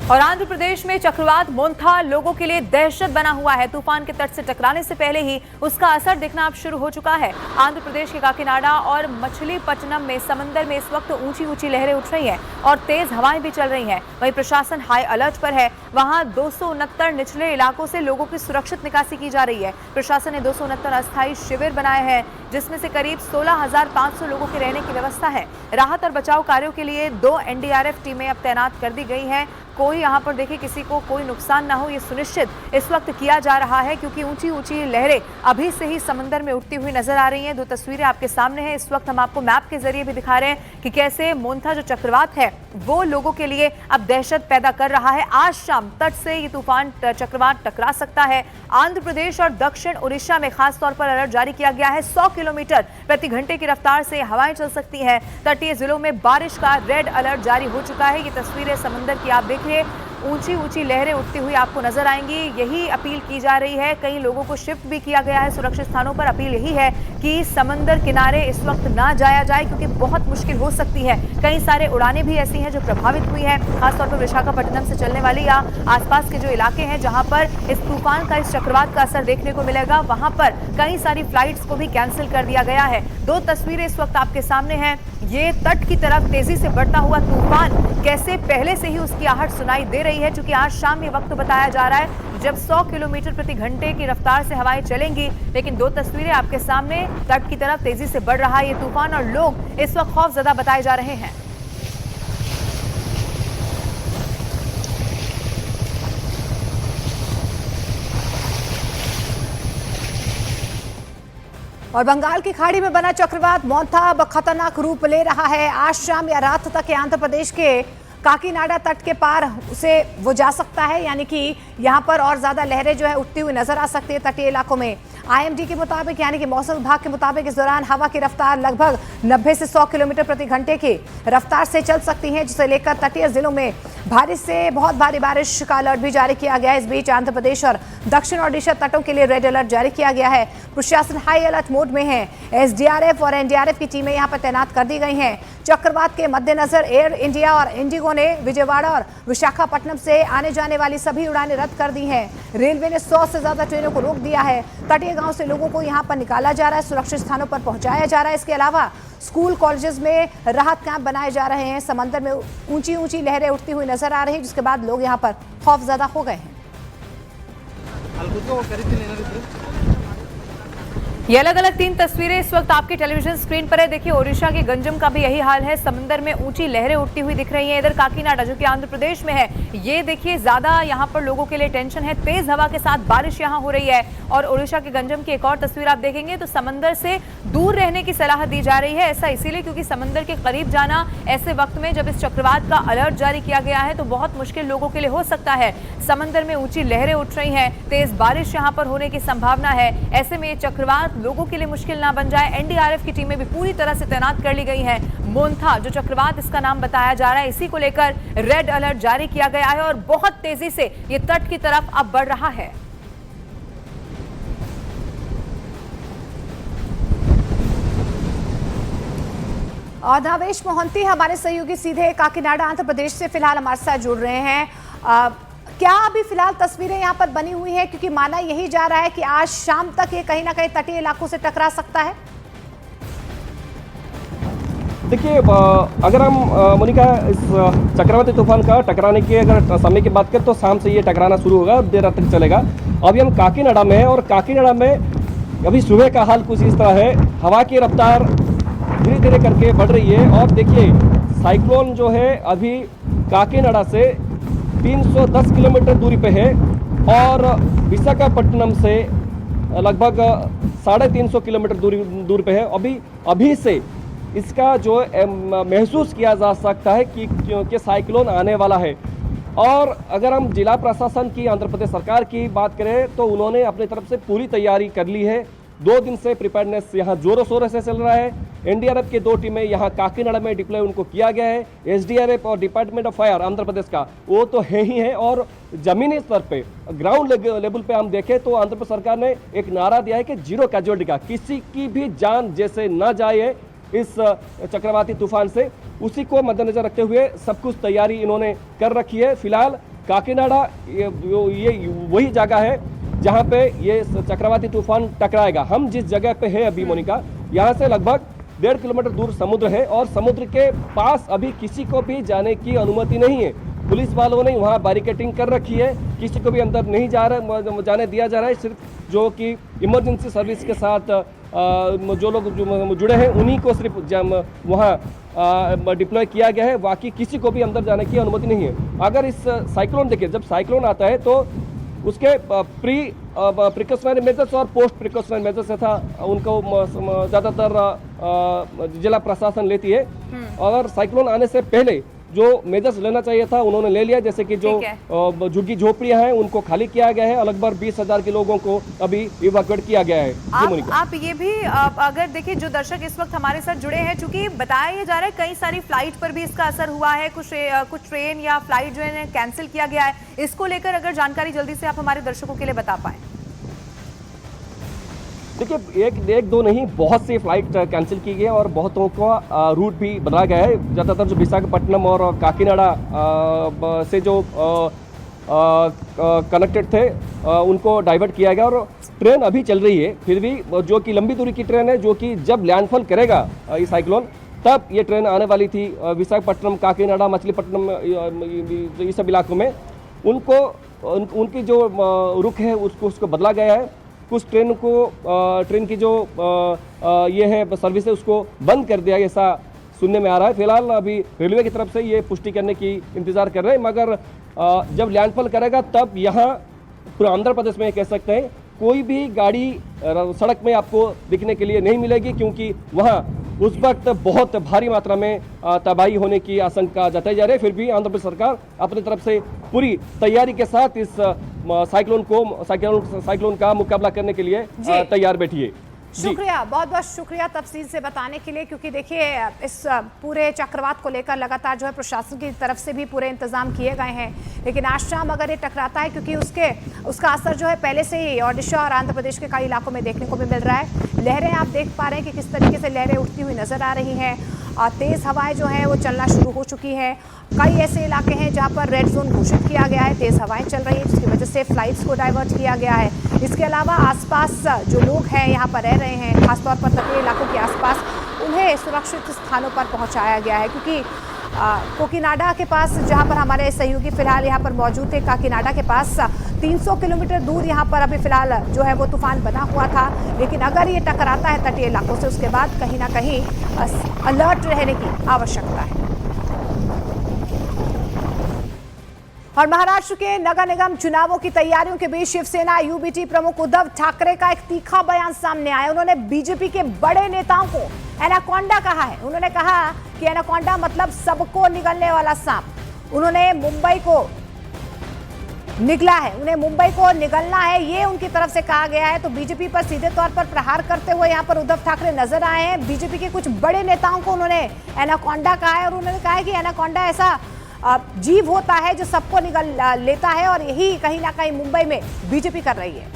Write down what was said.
और आंध्र प्रदेश में चक्रवात मोन्था लोगों के लिए दहशत बना हुआ है। तूफान के तट से टकराने से पहले ही उसका असर दिखना अब शुरू हो चुका है। आंध्र प्रदेश के काकीनाडा और मछलीपट्टनम में समंदर में इस वक्त ऊंची ऊंची लहरें उठ रही हैं और तेज हवाएं भी चल रही हैं। वहीं प्रशासन हाई अलर्ट पर है। वहां 269 निचले इलाकों से लोगों की सुरक्षित निकासी की जा रही है। प्रशासन ने 269 अस्थायी शिविर बनाए हैं, जिसमें से करीब 16,500 लोगों के रहने की व्यवस्था है। राहत और बचाव कार्यों के लिए 2 एनडीआरएफ टीमें अब तैनात कर दी गई हैं। कोई यहाँ पर देखिए किसी को कोई नुकसान ना हो, ये सुनिश्चित इस वक्त किया जा रहा है, क्योंकि ऊंची ऊंची लहरें अभी से ही समंदर में उठती हुई नजर आ रही हैं। 2 तस्वीरें आपके सामने हैं। इस वक्त हम आपको मैप के जरिए भी दिखा रहे हैं कि कैसे मोन्था जो चक्रवात है वो लोगों के लिए अब दहशत पैदा कर रहा है। आज शाम तट से ये तूफान चक्रवात टकरा सकता है। आंध्र प्रदेश और दक्षिण उड़ीसा में खास तौर पर अलर्ट जारी किया गया है। 100 किलोमीटर प्रति घंटे की रफ्तार से हवाएं चल सकती हैं। तटीय जिलों में बारिश का रेड अलर्ट जारी हो चुका है। ये तस्वीरें समंदर की आप देखिए, ऊंची ऊंची लहरें उठती हुई आपको नजर आएंगी। यही अपील की जा रही है। कई लोगों को शिफ्ट भी किया गया है सुरक्षित स्थानों पर। अपील यही है कि समंदर किनारे इस वक्त ना जाया जाए, क्योंकि बहुत मुश्किल हो सकती है। कई सारे उड़ानें भी ऐसी हैं जो प्रभावित हुई हैं, खासतौर पर विशाखापट्टनम से चलने वाली या आसपास के जो इलाके हैं जहां पर इस तूफान का, इस चक्रवात का असर देखने को मिलेगा, वहां पर कई सारी फ्लाइट्स को भी कैंसिल कर दिया गया है। 2 तस्वीरें इस वक्त आपके सामने हैं। ये तट की तरफ तेजी से बढ़ता हुआ तूफान कैसे पहले से ही उसकी आहट सुनाई दे रही है, क्योंकि आज शाम ये वक्त बताया जा रहा है जब 100 किलोमीटर प्रति घंटे की रफ्तार से हवाएं चलेंगी। लेकिन 2 तस्वीरें आपके सामने, तट की तरफ तेजी से बढ़ रहा है ये तूफान और लोग इस वक्त खौफजदा बताए जा रहे हैं। और बंगाल की खाड़ी में बना चक्रवात मोन्था अब खतरनाक रूप ले रहा है। आज शाम या रात तक आंध्र प्रदेश के काकीनाडा तट के पार उसे वो जा सकता है, यानी कि यहाँ पर और ज्यादा लहरें जो है उठती हुई नजर आ सकती है तटीय इलाकों में। आईएमडी के मुताबिक, यानी कि मौसम विभाग के मुताबिक, इस दौरान हवा की रफ्तार लगभग 90 से 100 किलोमीटर प्रति घंटे की रफ्तार से चल सकती है, जिसे लेकर तटीय जिलों में भारी से बहुत भारी बारिश का अलर्ट भी जारी किया गया है। इस बीच आंध्र प्रदेश और दक्षिण ओडिशा तटों के लिए रेड अलर्ट जारी किया गया है। प्रशासन हाई अलर्ट मोड में है। एसडीआरएफ और एनडीआरएफ की टीमें यहाँ पर तैनात कर दी गई हैं। चक्रवात के मद्देनजर एयर इंडिया और इंडिगो ने विजयवाड़ा और विशाखापट्टनम से आने जाने वाली सभी उड़ानें रद्द कर दी हैं। रेलवे ने 100 से ज्यादा ट्रेनों को रोक दिया है। तटीय गांव से लोगों को यहां पर निकाला जा रहा है, सुरक्षित स्थानों पर पहुंचाया जा रहा है। इसके अलावा स्कूल कॉलेजेस में राहत कैंप बनाए जा रहे हैं। समंदर में ऊंची ऊंची लहरें उठती हुई नजर आ रही है, जिसके बाद लोग यहां पर खौफजदा हो गए हैं। ये अलग अलग 3 तस्वीरें इस वक्त आपकी टेलीविजन स्क्रीन पर है। देखिए, ओडिशा के गंजम का भी यही हाल है। समंदर में ऊंची लहरें उठती हुई दिख रही हैं। इधर काकीनाडा जो कि आंध्र प्रदेश में है, ये देखिए ज्यादा यहाँ पर लोगों के लिए टेंशन है। तेज हवा के साथ बारिश यहाँ हो रही है। और ओडिशा के गंजम की एक और तस्वीर आप देखेंगे तो समंदर से दूर रहने की सलाह दी जा रही है। ऐसा इसीलिए क्योंकि समंदर के करीब जाना ऐसे वक्त में जब इस चक्रवात का अलर्ट जारी किया गया है तो बहुत मुश्किल लोगों के लिए हो सकता है। समंदर में ऊंची लहरें उठ रही हैं, तेज बारिश यहाँ पर होने की संभावना है। ऐसे में ये चक्रवात लोगों के लिए मुश्किल ना बन जाए। एनडीआरएफ की टीमें भी पूरी तरह से तैनात कर ली गई हैं। मोन्था जो चक्रवात इसका नाम बताया जा रहा है, इसी को लेकर रेड अलर्ट जारी किया गया है और बहुत तेजी से ये तट की तरफ अब बढ़ रहा है। और धावेश मोहंती हमारे सहयोगी सीधे काकीनाडा आंध्र प्रदेश से फिलहाल हमारे साथ जुड़ रहे हैं। क्या अभी फिलहाल तस्वीरें यहाँ पर बनी हुई हैं, क्योंकि माना यही जा रहा है कि आज शाम तक ये कहीं ना कहीं तटीय इलाकों से टकरा सकता है? देखिए, अगर हम मोनिका इस चक्रवाती तूफान का टकराने की अगर समय की बात करें तो शाम से ये टकराना शुरू होगा, देर रात तक चलेगा। अभी हम काकीनाडा में हैं और काकीनाडा में अभी सुबह का हाल कुछ इस तरह है। हवा की रफ्तार धीरे धीरे करके बढ़ रही है और देखिए साइक्लोन जो है अभी काकीनाडा से 310 किलोमीटर दूरी पे है और विशाखापट्टनम से लगभग 350 किलोमीटर दूर पे है। अभी से इसका जो महसूस किया जा सकता है कि क्योंकि साइक्लोन आने वाला है। और अगर हम जिला प्रशासन की, आंध्र प्रदेश सरकार की बात करें तो उन्होंने अपनी तरफ से पूरी तैयारी कर ली है। 2 दिन से प्रिपेयर्डनेस यहाँ जोरों शोरों से चल रहा है। एनडीआरएफ के 2 टीमें यहाँ काकीनाडा में डिप्लॉय उनको किया गया है। एसडीआरएफ और department of fire Andhra Pradesh का वो तो है ही है। और जमीनी स्तर पे, ग्राउंड लेवल पे हम देखें तो आंध्र प्रदेश सरकार ने एक नारा दिया है कि 0 कैजुअल्टी का, किसी की भी जान जैसे ना जाए इस चक्रवाती तूफान से, उसी को मद्देनजर रखते हुए सब कुछ तैयारी इन्होंने कर रखी है। फिलहाल काकीनाडा ये वही जगह है जहाँ पे ये चक्रवाती तूफान टकराएगा। हम जिस जगह पे है अभी मोनिका, यहाँ से लगभग 1.5 किलोमीटर दूर समुद्र है और समुद्र के पास अभी किसी को भी जाने की अनुमति नहीं है। पुलिस वालों ने वहाँ बैरिकेडिंग कर रखी है, किसी को भी अंदर नहीं जाने दिया जा रहा है। सिर्फ जो कि इमरजेंसी सर्विस के साथ जो लोग जुड़े हैं उन्हीं को सिर्फ वहाँ डिप्लॉय किया गया है, बाकी किसी को भी अंदर जाने की अनुमति नहीं है। अगर इस साइक्लोन देखिए, जब साइक्लोन आता है तो उसके प्रिकॉशनरी मेजर्स और पोस्ट प्रिकॉशनरी मेजर्स था उनको ज़्यादातर जिला प्रशासन लेती है। अगर साइक्लोन आने से पहले जो मेजर्स लेना चाहिए था उन्होंने ले लिया, जैसे कि जो झुग्गी झोपड़ियां हैं उनको खाली किया गया है। लगभग 20,000 के लोगों को अभी इवैक्यूएट किया गया है। आप ये भी अगर देखिए, जो दर्शक इस वक्त हमारे साथ जुड़े हैं, चूंकि बताया जा रहा है कई सारी फ्लाइट पर भी इसका असर हुआ है, कुछ ट्रेन या फ्लाइट जो है कैंसिल किया गया है, इसको लेकर अगर जानकारी जल्दी से आप हमारे दर्शकों के लिए बता पाए। देखिए, एक दो नहीं, बहुत सी फ्लाइट कैंसिल की गई है और बहुतों का रूट भी बदला गया है। ज़्यादातर जो विशाखापट्टनम और काकीनाडा से जो कनेक्टेड थे उनको डाइवर्ट किया गया और ट्रेन अभी चल रही है। फिर भी जो कि लंबी दूरी की ट्रेन है, जो कि जब लैंडफॉल करेगा ये साइक्लोन, तब ये ट्रेन आने वाली थी विशाखापट्टनम, काकीनाडा, मछलीपट्टनम, ये सब इलाकों में, उनकी जो रुख है उसको बदला गया है। कुछ ट्रेन की जो ये है सर्विस है उसको बंद कर दिया, ऐसा सुनने में आ रहा है। फिलहाल अभी रेलवे की तरफ से ये पुष्टि करने की इंतजार कर रहे हैं, मगर जब लैंडफॉल करेगा तब यहाँ पूरा आंध्र प्रदेश में कह सकते हैं कोई भी गाड़ी सड़क में आपको दिखने के लिए नहीं मिलेगी, क्योंकि वहाँ उस वक्त बहुत भारी मात्रा में तबाही होने की आशंका जताई जा रही है। फिर भी आंध्र प्रदेश सरकार अपनी तरफ से पूरी तैयारी के साथ इस साइक्लोन का मुकाबला करने के लिए तैयार बैठी है। शुक्रिया, बहुत बहुत शुक्रिया तफसील से बताने के लिए, क्योंकि देखिए इस पूरे चक्रवात को लेकर लगातार जो है प्रशासन की तरफ से भी पूरे इंतजाम किए गए हैं, लेकिन आज शाम अगर ये टकराता है, क्योंकि उसका असर जो है पहले से ही ओडिशा और आंध्र प्रदेश के कई इलाकों में देखने को भी मिल रहा है। लहरें आप देख पा रहे हैं कि किस तरीके से लहरें उठती हुई नजर आ रही हैं और तेज़ हवाएं जो हैं वो चलना शुरू हो चुकी हैं। कई ऐसे इलाके हैं जहां पर रेड जोन घोषित किया गया है, तेज़ हवाएं चल रही हैं, जिसकी वजह से फ्लाइट्स को डाइवर्ट किया गया है। इसके अलावा आसपास जो लोग हैं यहाँ पर रह रहे हैं, खासतौर पर तटीय इलाकों के आसपास, उन्हें सुरक्षित स्थानों पर पहुँचाया गया है, क्योंकि काकीनाडा के पास जहां पर हमारे सहयोगी फिलहाल यहां पर मौजूद थे, काकीनाडा के पास 300 किलोमीटर दूर यहां पर अभी फिलहाल जो है वो तूफान बना हुआ था। लेकिन अगर ये टकराता है तटीय इलाकों से, उसके बाद कहीं ना कहीं अलर्ट रहने की आवश्यकता है। और महाराष्ट्र के नगर निगम चुनावों की तैयारियों के बीच शिवसेना यूबीटी प्रमुख उद्धव ठाकरे का एक तीखा बयान सामने आया। उन्होंने बीजेपी के बड़े नेताओं को एनाकोंडा कहा है। उन्होंने कहा कि एनाकोंडा मतलब सबको निगलने वाला सांप। उन्होंने मुंबई को निगला है, उन्हें मुंबई को निगलना है, ये उनकी तरफ से कहा गया है। तो बीजेपी पर सीधे तौर पर प्रहार करते हुए यहाँ पर उद्धव ठाकरे नजर आए हैं। बीजेपी के कुछ बड़े नेताओं को उन्होंने एनाकोंडा कहा है और उन्होंने कहा है कि एनाकोंडा ऐसा जीव होता है जो सबको निगल लेता है, और यही कहीं ना कहीं मुंबई में बीजेपी कर रही है।